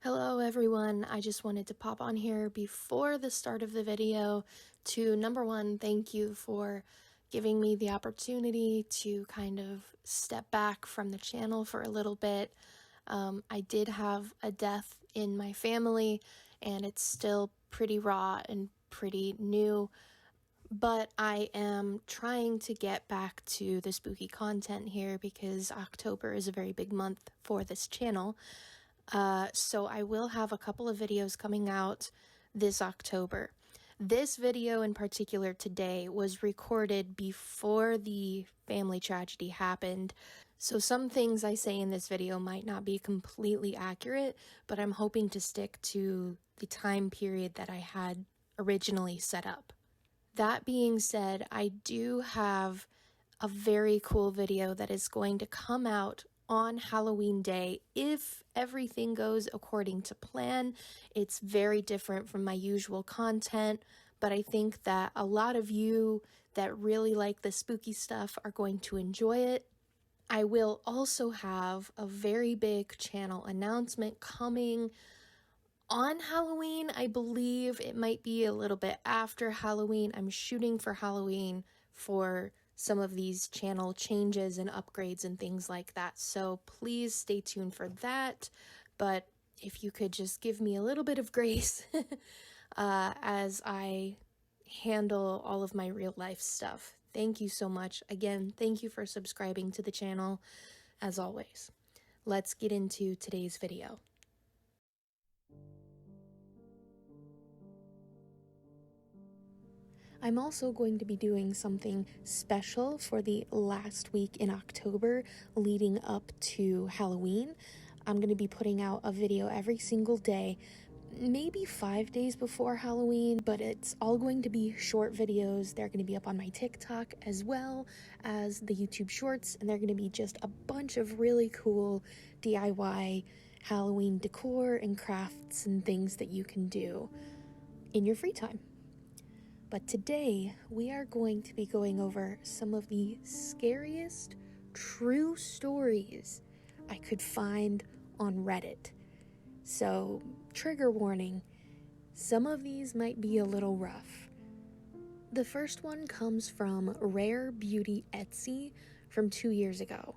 Hello everyone, I just wanted to pop on here before the start of the video to number one, thank you for giving me the opportunity to kind of step back from the channel for a little bit. I did have a death in my family and it's still pretty raw and pretty new, but I am trying to get back to the spooky content here because October is a very big month for this channel. So I will have a couple of videos coming out this October. This video in particular today was recorded before the family tragedy happened. So some things I say in this video might not be completely accurate, but I'm hoping to stick to the time period that I had originally set up. That being said, I do have a very cool video that is going to come out on Halloween Day if everything goes according to plan. It's very different from my usual content, but I think that a lot of you that really like the spooky stuff are going to enjoy it. I will also have a very big channel announcement coming on Halloween. I believe it might be a little bit after Halloween. I'm shooting for Halloween for some of these channel changes and upgrades and things like that. So please stay tuned for that. But if you could just give me a little bit of grace as I handle all of my real life stuff. Thank you so much. Again, thank you for subscribing to the channel as always. Let's get into today's video. I'm also going to be doing something special for the last week in October leading up to Halloween. I'm going to be putting out a video every single day, maybe 5 days before Halloween, but it's all going to be short videos. They're going to be up on my TikTok as well as the YouTube Shorts, and they're going to be just a bunch of really cool DIY Halloween decor and crafts and things that you can do in your free time. But today, we are going to be going over some of the scariest true stories I could find on Reddit. So, trigger warning, some of these might be a little rough. The first one comes from Rare Beauty Etsy from 2 years ago.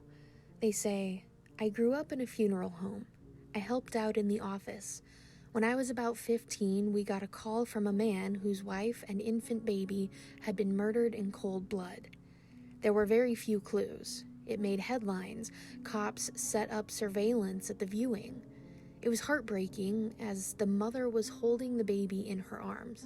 They say, I grew up in a funeral home. I helped out in the office. When I was about 15, we got a call from a man whose wife and infant baby had been murdered in cold blood. There were very few clues. It made headlines. Cops set up surveillance at the viewing. It was heartbreaking as the mother was holding the baby in her arms.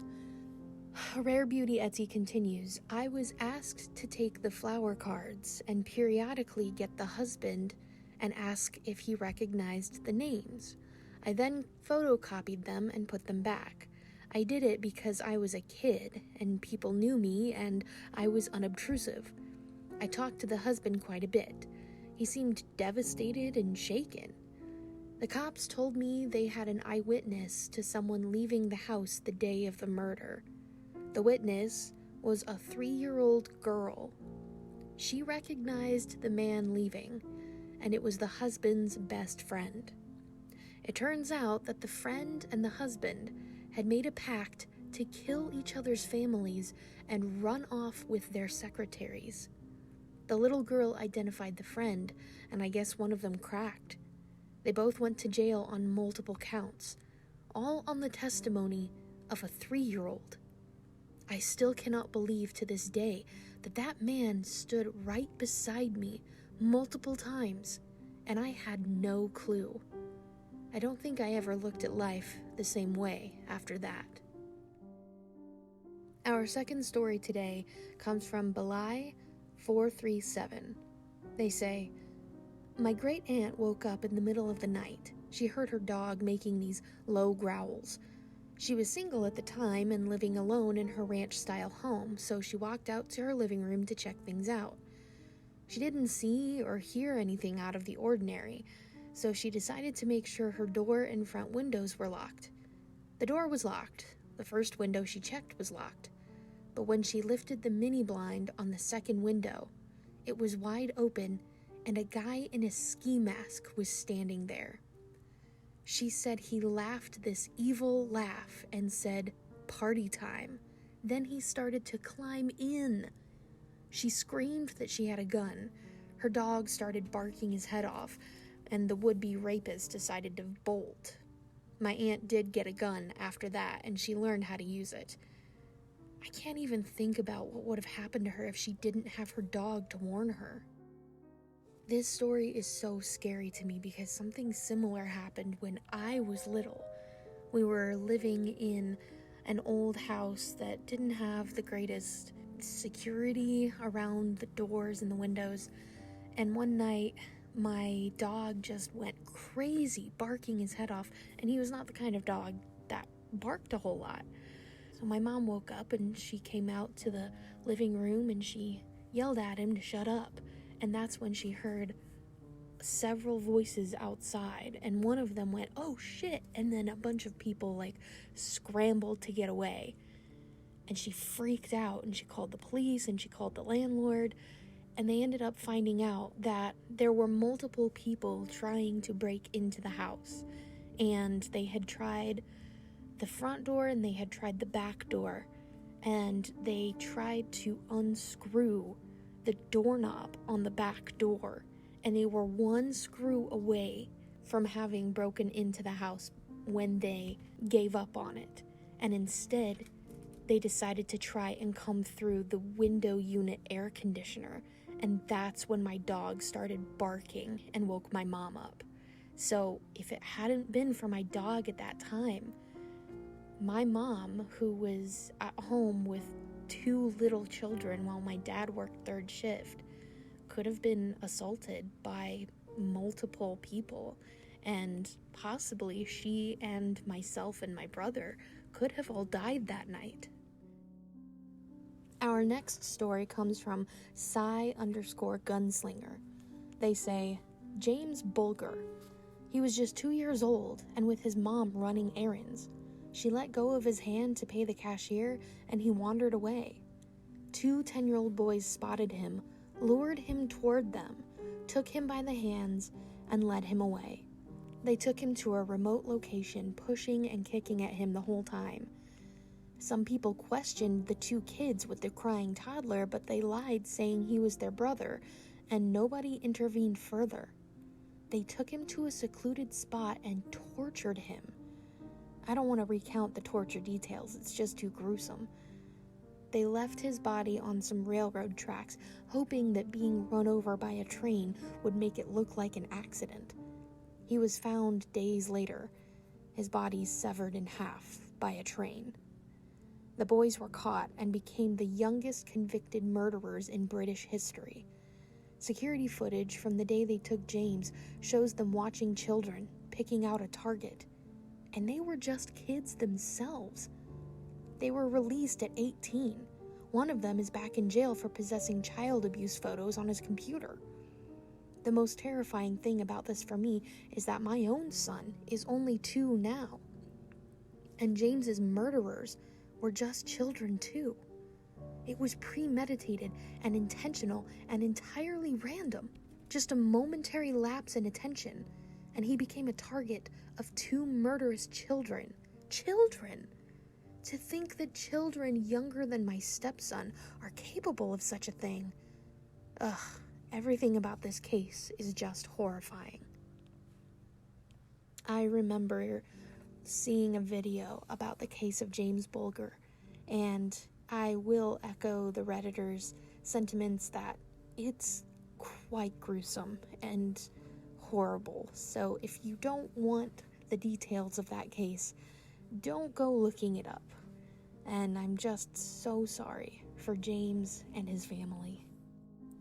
Rare Beauty Etsy continues, I was asked to take the flower cards and periodically get the husband and ask if he recognized the names. I then photocopied them and put them back. I did it because I was a kid and people knew me and I was unobtrusive. I talked to the husband quite a bit. He seemed devastated and shaken. The cops told me they had an eyewitness to someone leaving the house the day of the murder. The witness was a 3-year-old girl. She recognized the man leaving, and it was the husband's best friend. It turns out that the friend and the husband had made a pact to kill each other's families and run off with their secretaries. The little girl identified the friend, and I guess one of them cracked. They both went to jail on multiple counts, all on the testimony of a 3-year-old. I still cannot believe to this day that that man stood right beside me multiple times, and I had no clue. I don't think I ever looked at life the same way after that. Our second story today comes from Belai437. They say, my great aunt woke up in the middle of the night. She heard her dog making these low growls. She was single at the time and living alone in her ranch-style home, so she walked out to her living room to check things out. She didn't see or hear anything out of the ordinary, so she decided to make sure her door and front windows were locked. The door was locked. The first window she checked was locked. But when she lifted the mini blind on the second window, it was wide open and a guy in a ski mask was standing there. She said he laughed this evil laugh and said, "Party time." Then he started to climb in. She screamed that she had a gun. Her dog started barking his head off, and the would-be rapist decided to bolt. My aunt did get a gun after that, and she learned how to use it. I can't even think about what would have happened to her if she didn't have her dog to warn her. This story is so scary to me because something similar happened when I was little. We were living in an old house that didn't have the greatest security around the doors and the windows, and one night my dog just went crazy, barking his head off, and he was not the kind of dog that barked a whole lot. So my mom woke up and she came out to the living room and she yelled at him to shut up, and that's when she heard several voices outside, and one of them went, "Oh shit," and then a bunch of people scrambled to get away. And she freaked out and she called the police and she called the landlord, and they ended up finding out that there were multiple people trying to break into the house, and they had tried the front door and they had tried the back door, and they tried to unscrew the doorknob on the back door, and they were one screw away from having broken into the house when they gave up on it. And instead they decided to try and come through the window unit air conditioner, and that's when my dog started barking and woke my mom up. So if it hadn't been for my dog at that time, my mom, who was at home with 2 little children while my dad worked 3rd shift, could have been assaulted by multiple people, and possibly she and myself and my brother could have all died that night. Our next story comes from Cy_Gunslinger. They say, James Bulger. He was just 2 years old and with his mom running errands. She let go of his hand to pay the cashier and he wandered away. 2 10-year-old boys spotted him, lured him toward them, took him by the hands, and led him away. They took him to a remote location, pushing and kicking at him the whole time. Some people questioned the 2 kids with the crying toddler, but they lied, saying he was their brother, and nobody intervened further. They took him to a secluded spot and tortured him. I don't want to recount the torture details, it's just too gruesome. They left his body on some railroad tracks, hoping that being run over by a train would make it look like an accident. He was found days later, his body severed in half by a train. The boys were caught and became the youngest convicted murderers in British history. Security footage from the day they took James shows them watching children, picking out a target. And they were just kids themselves. They were released at 18. One of them is back in jail for possessing child abuse photos on his computer. The most terrifying thing about this for me is that my own son is only 2 now. And James's murderers were just children too. It was premeditated and intentional and entirely random. Just a momentary lapse in attention, and he became a target of 2 murderous children. Children! To think that children younger than my stepson are capable of such a thing. Ugh, everything about this case is just horrifying. I remember seeing a video about the case of James Bulger, and I will echo the Redditors' sentiments that it's quite gruesome and horrible. So if you don't want the details of that case, don't go looking it up. And I'm just so sorry for James and his family.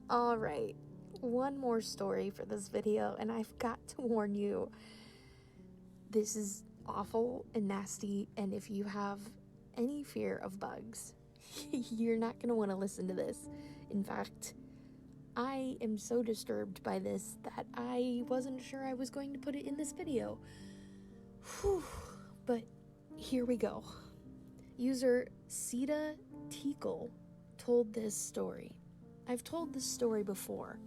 Alright, one more story for this video, and I've got to warn you, this is awful and nasty, and if you have any fear of bugs, you're not going to want to listen to this. In fact, I am so disturbed by this that I wasn't sure I was going to put it in this video. Whew. But here we go. User Cited told this story. I've told this story before.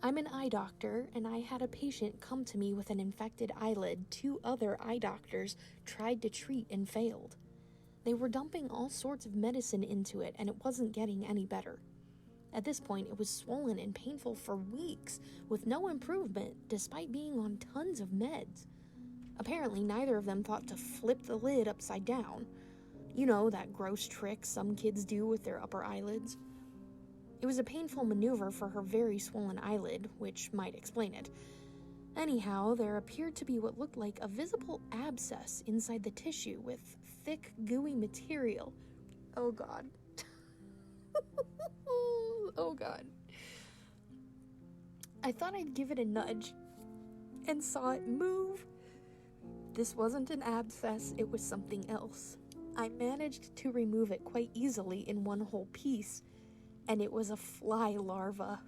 I'm an eye doctor, and I had a patient come to me with an infected eyelid 2 other eye doctors tried to treat and failed. They were dumping all sorts of medicine into it, and it wasn't getting any better. At this point, it was swollen and painful for weeks, with no improvement, despite being on tons of meds. Apparently, neither of them thought to flip the lid upside down. You know, that gross trick some kids do with their upper eyelids. It was a painful maneuver for her very swollen eyelid, which might explain it. Anyhow, there appeared to be what looked like a visible abscess inside the tissue with thick, gooey material. Oh God. Oh God. I thought I'd give it a nudge and saw it move. This wasn't an abscess, it was something else. I managed to remove it quite easily in one whole piece, and it was a fly larva.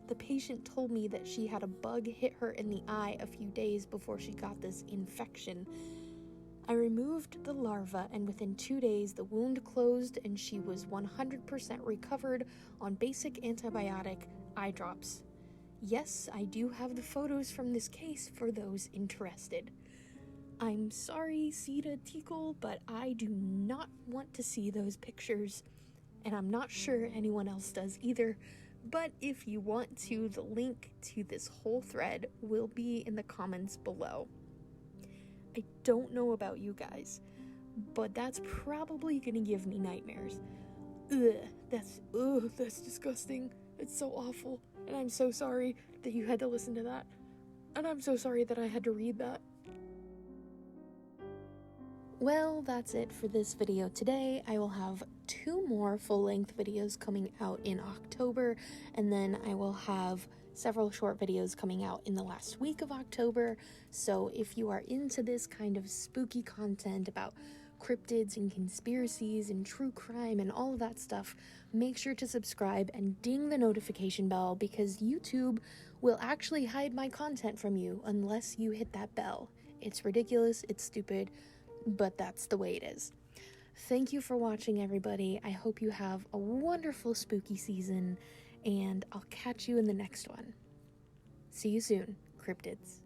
The patient told me that she had a bug hit her in the eye a few days before she got this infection. I removed the larva, and within 2 days the wound closed and she was 100% recovered on basic antibiotic eye drops. Yes, I do have the photos from this case for those interested. I'm sorry, Sita Tickle, but I do not want to see those pictures, and I'm not sure anyone else does either. But if you want to, the link to this whole thread will be in the comments below. I don't know about you guys, but that's probably gonna give me nightmares. That's disgusting. It's so awful, and I'm so sorry that you had to listen to that. And I'm so sorry that I had to read that. Well, that's it for this video today. I will have 2 more full-length videos coming out in October, and then I will have several short videos coming out in the last week of October. So if you are into this kind of spooky content about cryptids and conspiracies and true crime and all of that stuff, make sure to subscribe and ding the notification bell, because YouTube will actually hide my content from you unless you hit that bell. It's ridiculous, it's stupid, but that's the way it is. Thank you for watching, everybody. I hope you have a wonderful spooky season, and I'll catch you in the next one. See you soon, cryptids.